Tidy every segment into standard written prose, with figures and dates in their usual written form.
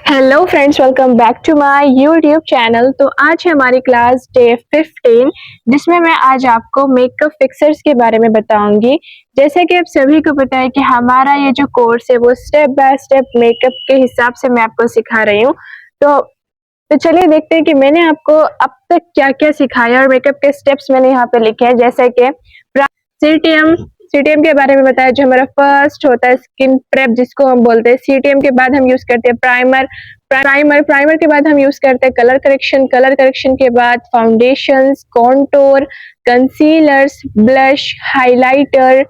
Hello friends, welcome back to my YouTube channel. तो आज है हमारी क्लास डे 15, जिसमें मैं आज आपको मेकअप फिक्सर्स के बारे में बताऊंगी। जैसे कि आप सभी को पता है कि हमारा ये जो कोर्स है वो स्टेप बाय स्टेप मेकअप के हिसाब से मैं आपको सिखा रही हूँ। तो चलिए देखते हैं कि मैंने आपको अब तक क्या क्या सिखाया और मेकअप के स्टेप्स मैंने यहाँ पे लिखे हैं। जैसे कि सीटीएम सीटीएम के बारे में बताया, जो हमारा फर्स्ट होता है स्किन प्रेप जिसको हम बोलते हैं। सीटीएम के बाद हम यूज करते हैं प्राइमर के बाद हम यूज करते हैं कलर करेक्शन के बाद foundations, contour, concealers, blush, highlighter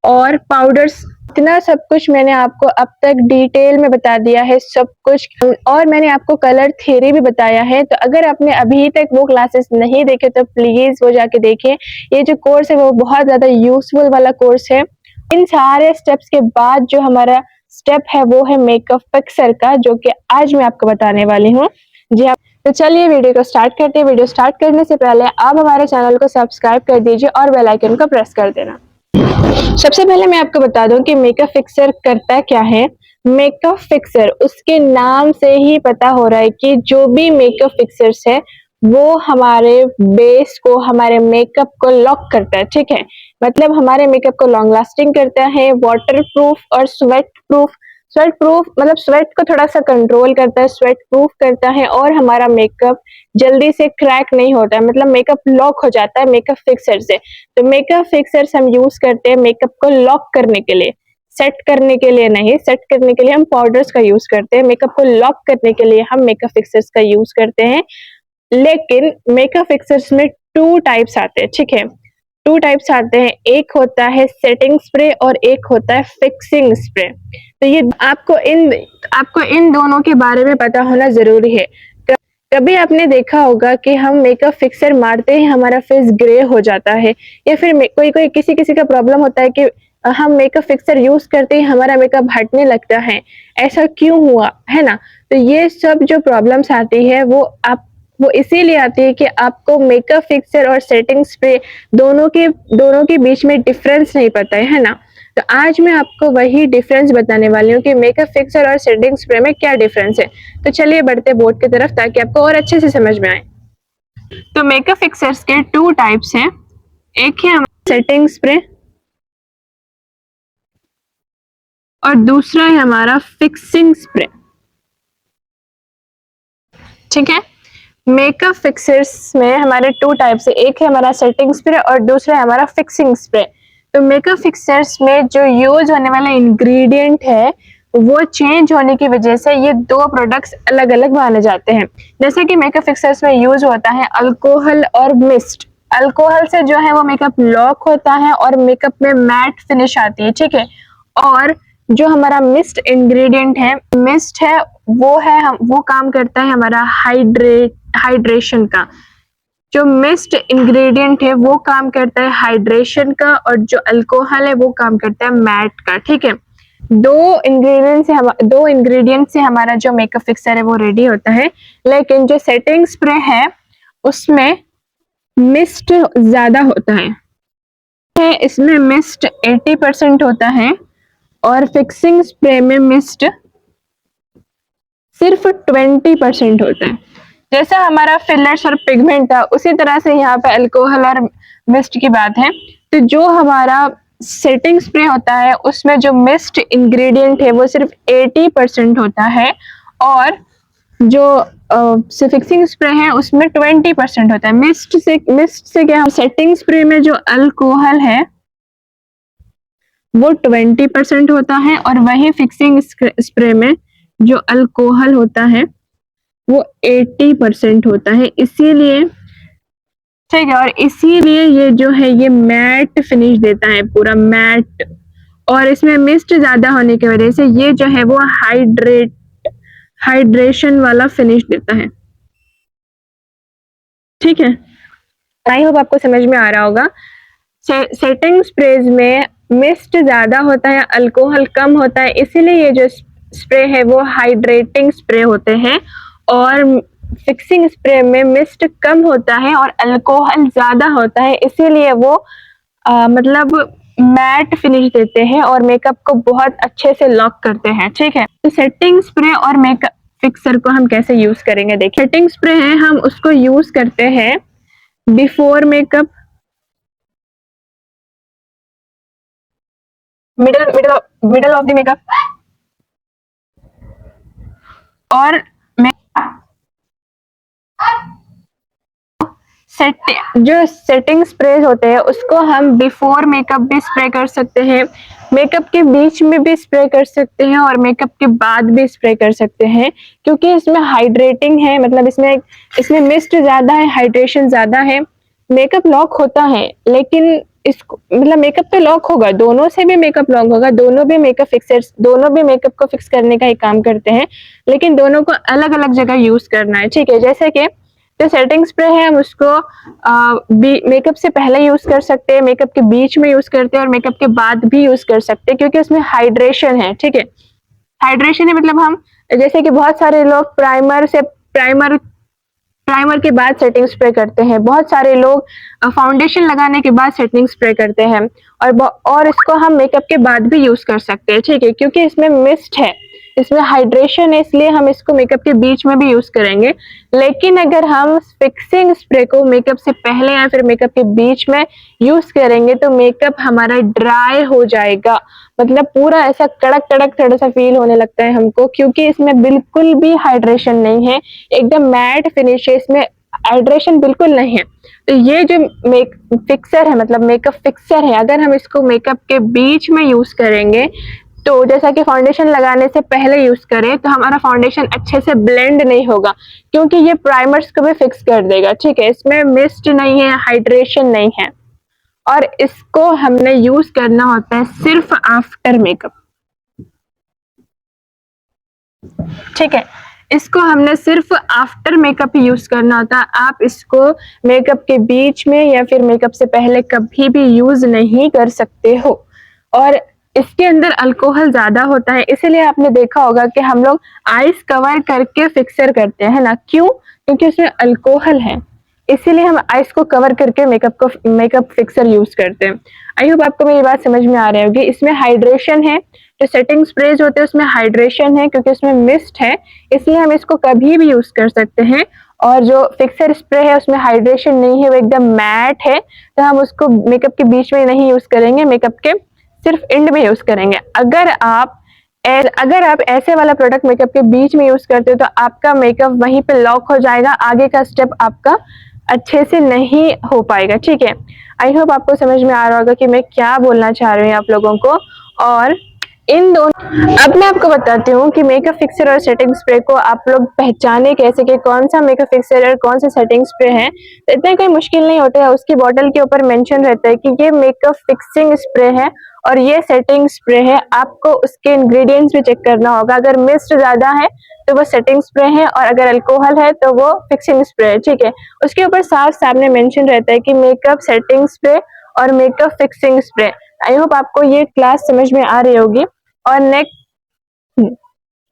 और पाउडर्स। इतना सब कुछ मैंने आपको अब तक डिटेल में बता दिया है सब कुछ, और मैंने आपको कलर थ्योरी भी बताया है। तो अगर आपने अभी तक वो क्लासेस नहीं देखे तो प्लीज वो जाके देखें। ये जो कोर्स है वो बहुत ज्यादा यूजफुल वाला कोर्स है। इन सारे स्टेप्स के बाद जो हमारा स्टेप है वो है मेकअप फिक्सर का, जो कि आज मैं आपको बताने वाली हूँ। जी हाँ, तो चलिए वीडियो को स्टार्ट करते हैं। वीडियो स्टार्ट करने से पहले आप हमारे चैनल को सब्सक्राइब कर दीजिए और बेल आइकन को प्रेस कर देना। सबसे पहले मैं आपको बता दूं कि मेकअप फिक्सर करता क्या है। मेकअप फिक्सर, उसके नाम से ही पता हो रहा है कि जो भी मेकअप फिक्सर्स है वो हमारे बेस को, हमारे मेकअप को लॉक करता है। ठीक है, मतलब हमारे मेकअप को लॉन्ग लास्टिंग करता है, वाटर प्रूफ और स्वेट प्रूफ मतलब स्वेट को थोड़ा सा कंट्रोल करता है, स्वेट प्रूफ करता है, और हमारा मेकअप जल्दी से क्रैक नहीं होता है, मतलब मेकअप लॉक हो जाता है मेकअप फिक्सर से। तो मेकअप फिक्सर्स हम यूज करते हैं मेकअप को लॉक करने के लिए, सेट करने के लिए नहीं। सेट करने के लिए हम पाउडर्स का यूज करते हैं, मेकअप को लॉक करने के लिए हम मेकअप फिक्सर्स का यूज करते हैं। लेकिन मेकअप फिक्सर्स में टू टाइप्स आते हैं। ठीक है, टू टाइप्स आते हैं, एक होता है सेटिंग स्प्रे और एक होता है फिक्सिंग स्प्रे। तो ये आपको इन दोनों के बारे में पता होना जरूरी है। कभी आपने देखा होगा कि हम मेकअप फिक्सर मारते ही हमारा फेस ग्रे हो जाता है, या फिर कोई किसी का प्रॉब्लम होता है कि हम मेकअप फिक्सर यूज करते ही हमारा मेकअप हटने लगता है। ऐसा क्यों हुआ है ना? तो ये सब जो प्रॉब्लम्स आती है वो इसीलिए आती है कि आपको मेकअप फिक्सर और सेटिंग स्प्रे दोनों के बीच में डिफरेंस नहीं पता है ना? तो आज मैं आपको वही डिफरेंस बताने वाली हूँ कि मेकअप फिक्सर और सेटिंग स्प्रे में क्या डिफरेंस है। तो चलिए बढ़ते बोर्ड की तरफ ताकि आपको और अच्छे से समझ में आए। तो मेकअप फिक्सर्स के टू टाइप्स हैं, एक है हमारा सेटिंग स्प्रे और दूसरा है हमारा फिक्सिंग स्प्रे। ठीक है, मेकअप फिक्सर्स में हमारे टू टाइप्स है, एक है हमारा सेटिंग स्प्रे और दूसरा है हमारा फिक्सिंग स्प्रे। तो मेकअप फिक्सर्स में जो यूज होने वाला इंग्रेडिएंट है वो चेंज होने की वजह से ये दो प्रोडक्ट्स अलग अलग माने जाते हैं। जैसे कि मेकअप फिक्सर्स में यूज होता है अल्कोहल और मिस्ट। अल्कोहल से जो है वो मेकअप लॉक होता है और मेकअप में मैट फिनिश आती है। ठीक है, और जो हमारा मिस्ट इंग्रेडिएंट है, मिस्ट है वो काम करता है हमारा हाइड्रेशन का। जो मिस्ट इंग्रेडिएंट है वो काम करता है हाइड्रेशन का, और जो अल्कोहल है वो काम करता है मैट का। ठीक है, दो इंग्रेडिएंट से हमारा जो मेकअप फिक्सर है वो रेडी होता है। लेकिन जो सेटिंग स्प्रे है उसमें मिस्ट ज्यादा होता है, इसमें मिस्ट 80% होता है और फिक्सिंग स्प्रे में मिस्ट सिर्फ 20% होता है। जैसा हमारा फिलर्स और पिगमेंट था उसी तरह से यहाँ पे अल्कोहल और मिस्ट की बात है। तो जो हमारा सेटिंग स्प्रे होता है उसमें जो मिस्ट इंग्रेडिएंट है वो सिर्फ 80% होता है, और जो फिक्सिंग स्प्रे है उसमें 20% होता है। मिस्ट से क्या, सेटिंग स्प्रे में जो अल्कोहल है वो 20% होता है, और वही फिक्सिंग स्प्रे में जो अल्कोहल होता है वो 80% होता है। इसीलिए ठीक है, और इसीलिए ये जो है ये मैट फिनिश देता है, पूरा मैट। और इसमें मिस्ट ज्यादा होने की वजह से ये जो है वो हाइड्रेशन वाला फिनिश देता है। ठीक है, आई होप आपको समझ में आ रहा होगा। सेटिंग स्प्रेज में मिस्ट ज्यादा होता है, अल्कोहल कम होता है, इसीलिए ये जो स्प्रे है वो हाइड्रेटिंग स्प्रे होते हैं। और फिक्सिंग स्प्रे में मिस्ट कम होता है और अल्कोहल ज्यादा होता है, इसीलिए वो मतलब मैट फिनिश देते हैं और मेकअप को बहुत अच्छे से लॉक करते हैं। ठीक है, तो सेटिंग स्प्रे और फिक्सर को हम कैसे यूज करेंगे। देखिए सेटिंग स्प्रे है, हम उसको यूज करते हैं before makeup, middle of the makeup और जो सेटिंग स्प्रेज होते हैं उसको हम बिफोर मेकअप भी स्प्रे कर सकते हैं, मेकअप के बीच में भी स्प्रे कर सकते हैं और मेकअप के बाद भी स्प्रे कर सकते हैं, क्योंकि इसमें हाइड्रेटिंग है, मतलब इसमें मिस्ट ज्यादा है, हाइड्रेशन ज्यादा है। मेकअप लॉक होता है लेकिन इसको मतलब मेकअप तो लॉक होगा, दोनों से भी मेकअप लॉक होगा, दोनों भी मेकअप फिक्सर्स, दोनों भी मेकअप को फिक्स करने का ही काम करते हैं, लेकिन दोनों को अलग अलग जगह यूज करना है। ठीक है, जैसे कि जो सेटिंग स्प्रे है हम उसको मेकअप से पहले यूज कर सकते हैं, मेकअप के बीच में यूज करते हैं और मेकअप के बाद भी यूज कर सकते हैं, क्योंकि उसमें हाइड्रेशन है। ठीक है, हाइड्रेशन है मतलब हम जैसे कि बहुत सारे लोग प्राइमर के बाद सेटिंग स्प्रे करते हैं, बहुत सारे लोग फाउंडेशन लगाने के बाद सेटिंग स्प्रे करते हैं, और इसको हम मेकअप के बाद भी यूज कर सकते हैं। ठीक है, क्योंकि इसमें मिस्ट है, इसमें हाइड्रेशन है, इसलिए हम इसको मेकअप के बीच में भी यूज करेंगे। लेकिन अगर हम फिक्सिंग स्प्रे को मेकअप से पहले या फिर मेकअप के बीच में यूज करेंगे तो मेकअप हमारा ड्राई हो जाएगा, मतलब पूरा ऐसा कड़क कड़क थोड़ा सा फील होने लगता है हमको, क्योंकि इसमें बिल्कुल भी हाइड्रेशन नहीं है, एकदम मैट फिनिश है, इसमें हाइड्रेशन बिल्कुल नहीं है। तो ये जो फिक्सर है, मतलब मेकअप फिक्सर है, अगर हम इसको मेकअप के बीच में यूज करेंगे तो जैसा कि फाउंडेशन लगाने से पहले यूज करें तो हमारा फाउंडेशन अच्छे से ब्लेंड नहीं होगा, क्योंकि ये प्राइमर्स को भी फिक्स कर देगा। ठीक है, इसमें मिस्ट नहीं है, हाइड्रेशन नहीं है, और इसको हमने यूज करना होता है सिर्फ आफ्टर मेकअप। ठीक है, इसको हमने सिर्फ आफ्टर मेकअप ही यूज करना होता है, आप इसको मेकअप के बीच में या फिर मेकअप से पहले कभी भी यूज नहीं कर सकते हो। और इसके अंदर अल्कोहल ज्यादा होता है, इसीलिए आपने देखा होगा कि हम लोग आइस कवर करके फिक्सर करते हैं ना, क्यों? क्योंकि उसमें अल्कोहल है, इसीलिए हम आइस को कवर करके मेकअप फिक्सर यूज करते हैं। आई होप आपको मेरी बात समझ में आ रही होगी। इसमें हाइड्रेशन है, जो सेटिंग स्प्रेज होते हैं उसमें हाइड्रेशन है, क्योंकि उसमें मिस्ट है, इसलिए हम इसको कभी भी यूज कर सकते हैं। और जो फिक्सर स्प्रे है उसमें हाइड्रेशन नहीं है, वो एकदम मैट है, तो हम उसको मेकअप के बीच में नहीं यूज करेंगे, मेकअप के सिर्फ एंड में यूज करेंगे। अगर आप ऐसे वाला प्रोडक्ट मेकअप के बीच में यूज करते हो तो आपका मेकअप वहीं पे लॉक हो जाएगा, आगे का स्टेप आपका अच्छे से नहीं हो पाएगा। ठीक है, आई होप आपको समझ में आ रहा होगा कि मैं क्या बोलना चाह रही हूँ आप लोगों को। और इन दोनों, अब मैं आपको बताती हूँ कि मेकअप फिक्सर और सेटिंग स्प्रे को आप लोग पहचाने कैसे कि कौन सा मेकअप फिक्सर और कौन सा सेटिंग स्प्रे है। तो इतना कोई मुश्किल नहीं होता है, उसकी बॉटल के ऊपर मेंशन रहता है कि ये मेकअप फिक्सिंग स्प्रे है और ये सेटिंग स्प्रे है। आपको उसके इंग्रेडिएंट्स भी चेक करना होगा, अगर मिस्ट ज्यादा है तो वो सेटिंग स्प्रे है और अगर अल्कोहल है तो वो फिक्सिंग स्प्रे है। ठीक है, उसके ऊपर साफ सामने मेंशन रहता है कि मेकअप सेटिंग स्प्रे और makeup fixing spray. I hope आपको ये क्लास समझ में आ रही होगी। और नेक्स्ट,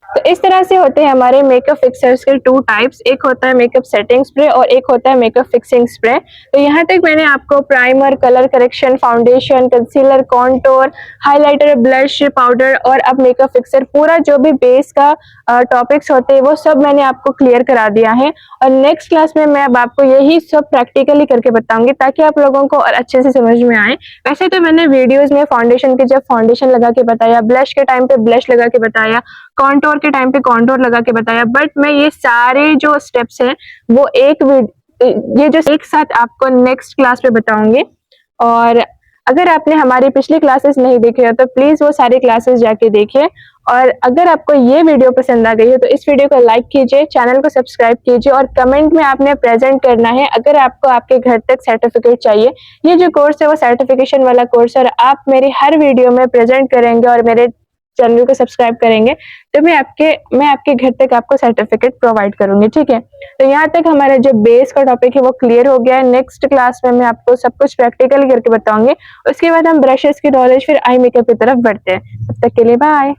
तो इस तरह से होते हैं हमारे मेकअप फिक्सर्स के टू टाइप्स, एक होता है मेकअप सेटिंग स्प्रे और एक होता है मेकअप फिक्सिंग स्प्रे। तो यहाँ तक मैंने आपको primer, colour correction, foundation, concealer, contour, highlighter, blush, powder और अब मेकअप फिक्सर, पूरा जो भी बेस का टॉपिक्स होते हैं वो सब मैंने आपको क्लियर करा दिया है। और नेक्स्ट क्लास में मैं अब आपको यही सब प्रैक्टिकली करके बताऊंगी ताकि आप लोगों को और अच्छे से समझ में आए। वैसे तो मैंने वीडियोज में फाउंडेशन के जब फाउंडेशन लगा के बताया, ब्लश के टाइम पे ब्लश लगा के बताया, कॉन्टोर के टाइम पे कॉन्टोर लगा के बताया, बट मैं ये सारे जो स्टेप्स हैं वो ये जो एक साथ आपको नेक्स्ट क्लास में बताऊंगी। और अगर आपने हमारी पिछली क्लासेस नहीं देखे हो तो प्लीज वो सारी क्लासेस जाके देखिए। और अगर आपको ये वीडियो पसंद आ गई हो तो इस वीडियो को लाइक कीजिए, चैनल को सब्सक्राइब कीजिए और कमेंट में आपने प्रेजेंट करना है अगर आपको आपके घर तक सर्टिफिकेट चाहिए। ये जो कोर्स है वो सर्टिफिकेशन वाला कोर्स है और आप मेरी हर वीडियो में प्रेजेंट करेंगे और मेरे चैनल को सब्सक्राइब करेंगे तो मैं आपके घर तक आपको सर्टिफिकेट प्रोवाइड करूंगी। ठीक है, तो यहाँ तक हमारा जो बेस का टॉपिक है वो क्लियर हो गया है। नेक्स्ट क्लास में मैं आपको सब कुछ प्रैक्टिकली करके बताऊंगी, उसके बाद हम ब्रशेस की नॉलेज फिर आई मेकअप की तरफ बढ़ते हैं। तब तक के लिए बाय।